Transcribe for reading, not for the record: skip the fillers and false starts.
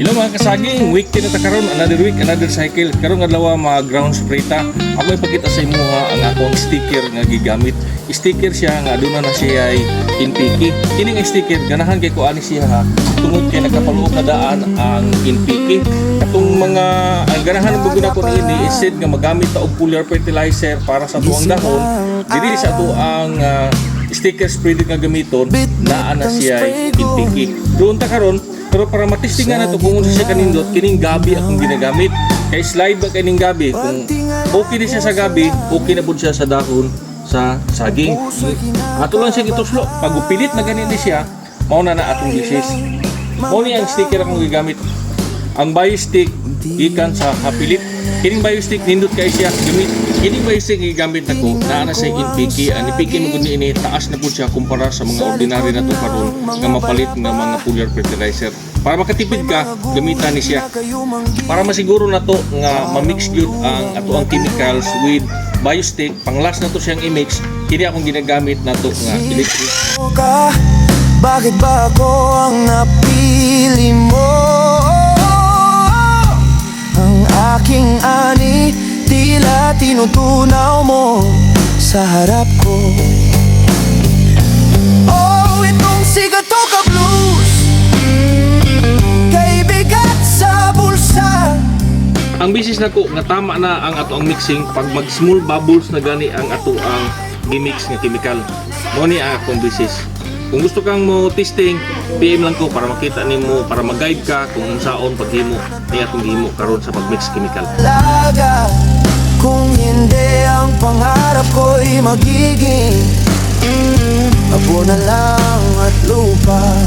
Hello mga kasaging, week 10 na ta karon, another week, another cycle. Karon adlaw mga ground spray ta. Ako ipakita sa imo ang akong sticker nga gigamit. Sticker siya nga aduna na siya ay NPK. Kini nga sticker ganahan kay ko ani siya ha. Tungod kay nagkapaluok na daan ang NPK. Katong mga ang ganahan ng buguna ko ini instead nga magamit ta og foliar fertilizer para sa tuang dahon, dili sa tuang sticker spray nga gamiton naa na siya ay NPK. Doon ta karon. Pero para matestingan na ito kung unsa siya kanindot, kining gabi akong ginagamit. Kay slide ba kining gabi? Kung okay na siya sa gabi, okay na po siya sa dahon sa saging. Ato lang siya gituslo. Pag upilit na ganito siya, mauna na atong lisis. Mauna ang sticker akong gigamit. Ang BioStick, gikan sa Hapilit. Kining BioStick, nindot kayo siya. Kining BioStick gigamit ako, naana sa NPK. Ang NPK mo guni ini, taas na po siya kumpara sa mga ordinary na ito karon nga mapalit ng mga foliar fertilizer. Para makatipid ka, gamitan ni siya. Para masiguro na to nga ma-mix yun ang ato ang chemicals with BioStick, panglas na to siyang i-mix, kini akong ginagamit na to nga electric. Bakit ba ako ang napili mo? Ang aking ani, tila tinutunaw mo sa harap ko. Oh, itong Sigatoka Blues, kay bigat sa bulsa. Ang bisis na ko nga tama na ang ato ang mixing pag mag small bubbles na gani ang ato ang gimix nga chemical. Mo ni akong bisis. Kung gusto kang mo testing, PM lang ko para makita nimo, para mag-guide ka kung saan paghimo ni atong himo karon sa pag-mix chemical. Laga, kung hindi ang pangarap ko'y magiging abo na lang at lupa.